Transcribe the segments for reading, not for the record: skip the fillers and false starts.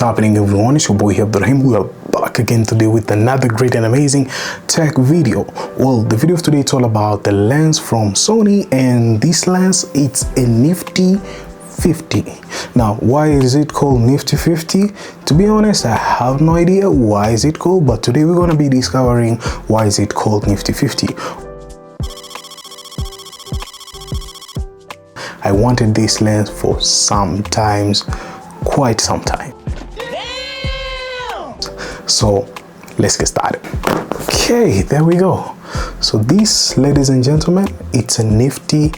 happening, everyone? It's your boy here, Ibrahim. We are back again today with another great and amazing tech video. Well, the video of today is all about the lens from Sony, and this lens, it's a Nifty 50. Now, why is it called Nifty 50? To be honest, I have no idea why is it called, but today we're going to be discovering why is it called Nifty 50. I wanted this lens for quite some time. Damn! So let's get started. Okay, there we go. So this, ladies and gentlemen, it's a Nifty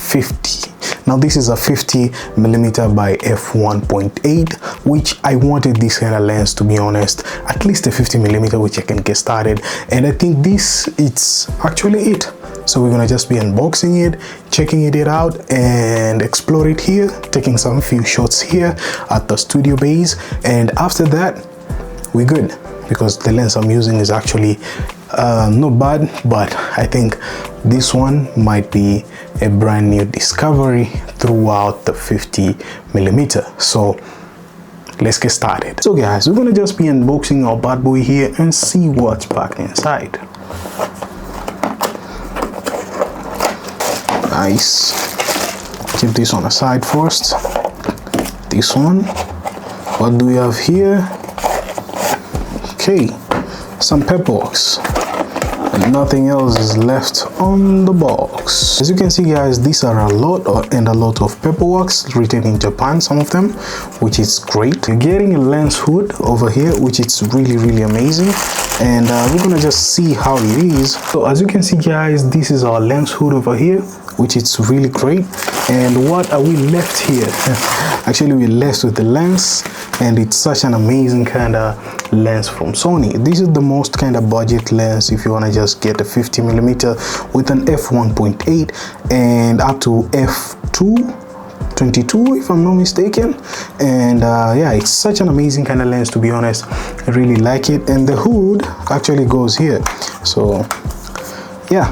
50. Now this is a 50mm by f1.8, which I wanted this kind of lens, to be honest, at least a 50mm, which I can get started. And I think this, it's actually it. So we're gonna just be unboxing it, checking it out, and explore it here, taking some few shots here at the studio base. And after that, we're good, because the lens I'm using is actually not bad, but I think this one might be a brand new discovery throughout the 50mm. So let's get started. So guys, we're gonna just be unboxing our bad boy here and see what's packed inside. Nice. Keep this on the side first. This one. What do we have here? Okay, some paperwork. And nothing else is left on the box. As you can see, guys, these are a lot of paperwork written in Japan, some of them, which is great. You're getting a lens hood over here, which is really amazing, and we're gonna just see how it is. So as you can see, guys, this is our lens hood over here, which is really great. And what are we left here? Actually, we're left with the lens, and it's such an amazing kind of lens from Sony. This is the most kind of budget lens if you want to just get a 50mm with an f1.8 and up to f2.22 if I'm not mistaken. And yeah, it's such an amazing kind of lens, to be honest. I really like it. And the hood actually goes here, so yeah,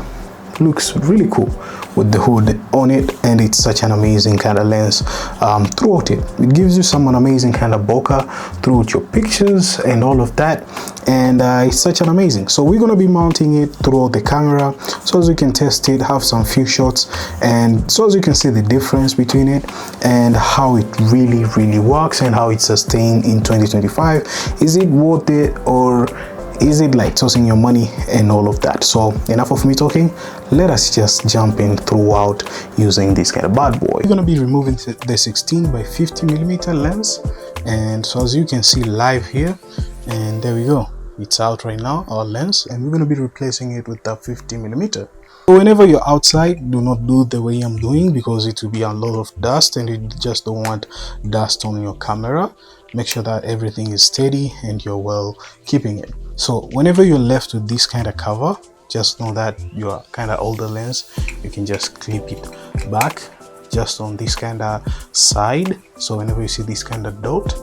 looks really cool with the hood on it, and it's such an amazing kind of lens throughout it. It gives you some amazing kind of bokeh throughout your pictures and all of that, and it's such an amazing. So we're gonna be mounting it throughout the camera so as you can test it, have some few shots, and so as you can see the difference between it and how it really works and how it's sustained in 2025. Is it worth it, or is it like tossing your money and all of that? So enough of me talking, let us just jump in throughout using this kind of bad boy. We're going to be removing the 16 by 50mm lens, and so as you can see live here, and there we go, it's out right now, our lens, and we're going to be replacing it with the 50mm. So whenever you're outside, do not do the way I'm doing, because it will be a lot of dust and you just don't want dust on your camera. Make sure that everything is steady and you're well keeping it. So whenever you're left with this kind of cover, just know that your kind of older lens, you can just clip it back just on this kind of side. So whenever you see this kind of dot,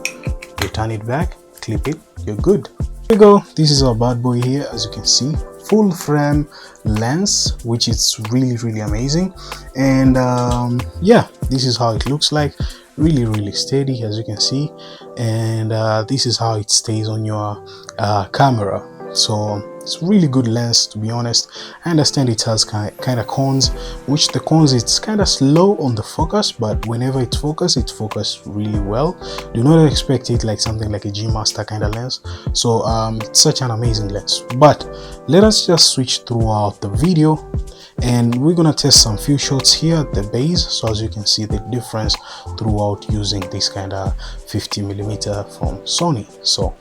you turn it back, clip it, you're good. Here we go. This is our bad boy here, as you can see, full frame lens, which is really amazing. And yeah, this is how it looks like. Really steady, as you can see, and this is how it stays on your camera. So it's really good lens, to be honest. I understand it has kind of cons, which the cons, it's kind of slow on the focus, but whenever it's focused really well. Do not expect it like something like a G Master kind of lens. So it's such an amazing lens. But let us just switch throughout the video, and we're gonna test some few shots here at the base, so as you can see the difference throughout using this kind of 50mm from Sony. So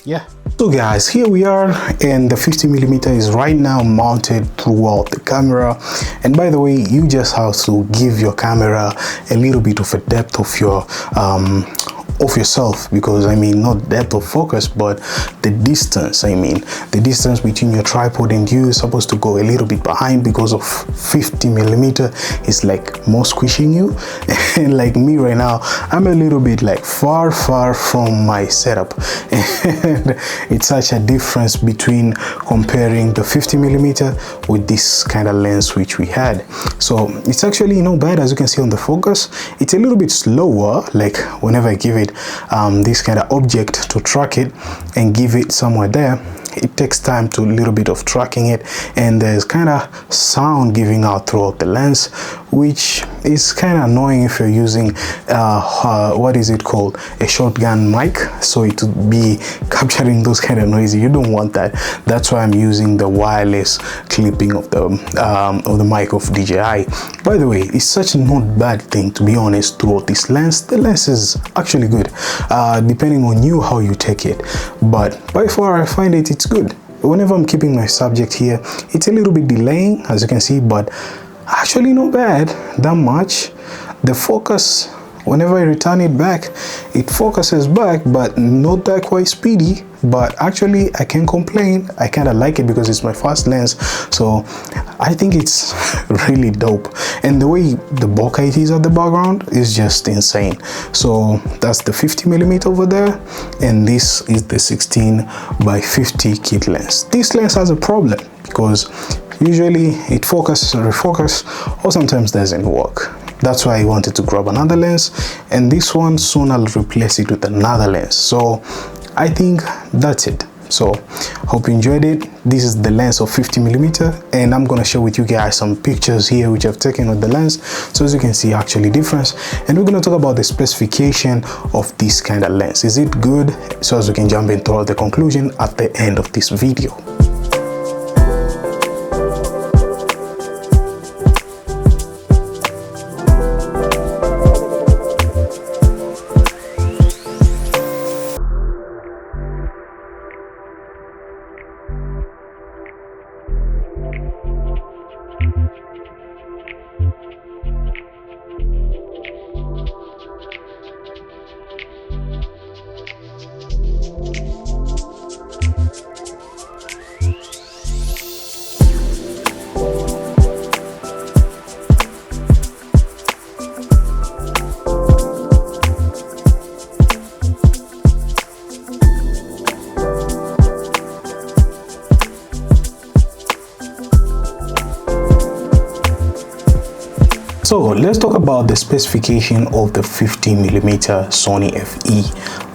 yeah, so guys, here we are, and the 50mm is right now mounted throughout the camera. And by the way, you just have to give your camera a little bit of a depth of your of yourself, because I mean, not depth of focus, but the distance. I mean, the distance between your tripod and you is supposed to go a little bit behind, because of 50mm is like more squishing you. And like me right now, I'm a little bit like far from my setup, and it's such a difference between comparing the 50mm with this kind of lens which we had. So it's actually not bad. As you can see on the focus, it's a little bit slower. Like whenever I give it this kind of object to track it and give it somewhere there, it takes time to a little bit of tracking it, and there's kind of sound giving out throughout the lens, which is kind of annoying if you're using what is it called, a shotgun mic, so it would be capturing those kind of noises. You don't want that. That's why I'm using the wireless clipping of the mic of DJI. By the way, it's such a not bad thing, to be honest. Throughout this lens, the lens is actually good, depending on you how you take it, but by far I find it's good. Whenever I'm keeping my subject here, it's a little bit delaying, as you can see, but actually not bad that much. The focus, whenever I return it back, it focuses back, but not that quite speedy. But actually I can't complain. I kind of like it because it's my first lens, so I think it's really dope. And the way the bokeh it is at the background is just insane. So that's the 50mm over there, and this is the 16x50 kit lens. This lens has a problem because usually it focuses or refocus, or sometimes doesn't work. That's why I wanted to grab another lens, and this one soon I'll replace it with another lens. So I think that's it. So hope you enjoyed it. This is the lens of 50mm, and I'm gonna share with you guys some pictures here which I've taken with the lens, so as you can see actually difference, and we're gonna talk about the specification of this kind of lens. Is it good? So as we can jump into the conclusion at the end of this video. So let's talk about the specification of the 50mm Sony FE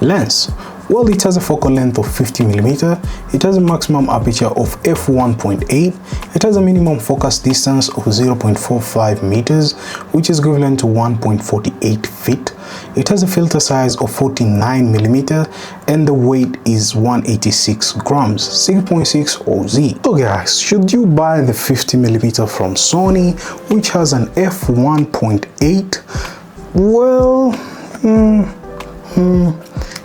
lens. Well, it has a focal length of 50mm, it has a maximum aperture of f1.8, it has a minimum focus distance of 0.45 meters, which is equivalent to 1.48 feet. It has a filter size of 49mm, and the weight is 186 grams, 6.6 OZ. So guys, should you buy the 50mm from Sony, which has an f1.8? Well,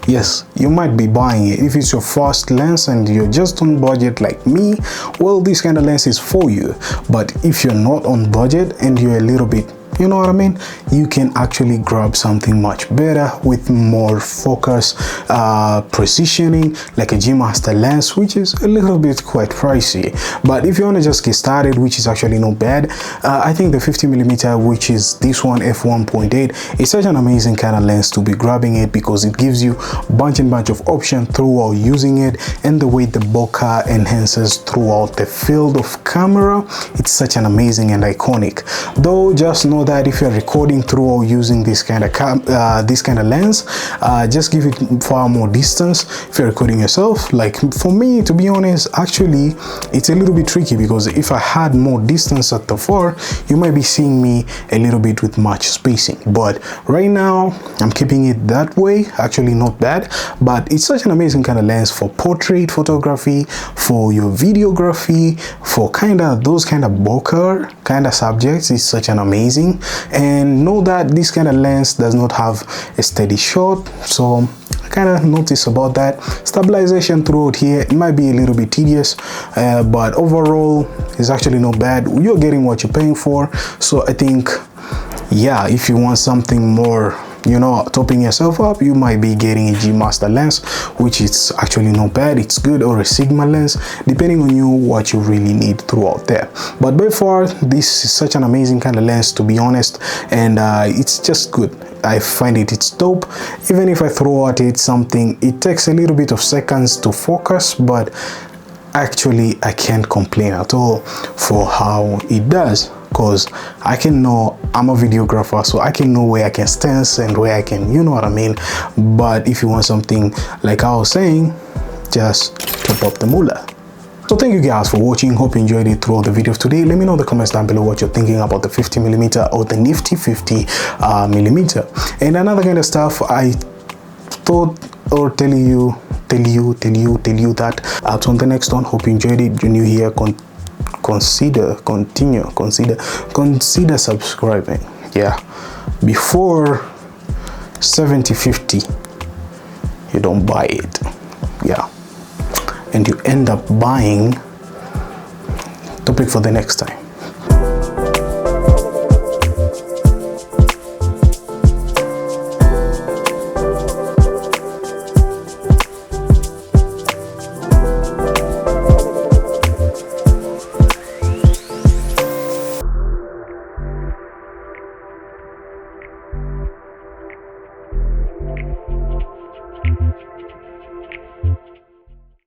yes, you might be buying it. If it's your first lens and you're just on budget like me, well, this kind of lens is for you. But if you're not on budget and you're a little bit, you know what I mean, you can actually grab something much better with more focus, precisioning, like a G Master lens, which is a little bit quite pricey. But if you want to just get started, which is actually not bad, I think the 50mm, which is this one, f1.8, is such an amazing kind of lens to be grabbing it, because it gives you a bunch of options throughout using it, and the way the bokeh enhances throughout the field of camera, it's such an amazing and iconic. Though just know that if you're recording through using this kind of lens, just give it far more distance if you're recording yourself. Like for me, to be honest, actually it's a little bit tricky, because if I had more distance at the far, you might be seeing me a little bit with much spacing. But right now I'm keeping it that way. Actually not bad, but it's such an amazing kind of lens for portrait photography, for your videography, for those kind of bokeh kind of subjects. It's such an amazing. And know that this kind of lens does not have a steady shot, so I kind of notice about that. Stabilization throughout here, it might be a little bit tedious, but overall it's actually not bad. You're getting what you're paying for. So I think, yeah, if you want something more, you know, topping yourself up, you might be getting a G Master lens, which is actually not bad. It's good, or a Sigma lens, depending on you what you really need throughout there. But by far, this is such an amazing kind of lens, to be honest, and it's just good. I find it's dope. Even if I throw at it something, it takes a little bit of seconds to focus, but actually I can't complain at all for how it does, because I can know I'm a videographer, so I can know where I can stance and where I can, you know what I mean. But if you want something like I was saying, just top up the moolah. So thank you guys for watching. Hope you enjoyed it throughout the video of today. Let me know in the comments down below what you're thinking about the 50mm or the Nifty 50mm. And another kind of stuff I thought or tell you that on the next one. Hope you enjoyed it. You're new here, consider subscribing. Yeah, before 70-50 you don't buy it. Yeah, and you end up buying. Topic for the next time.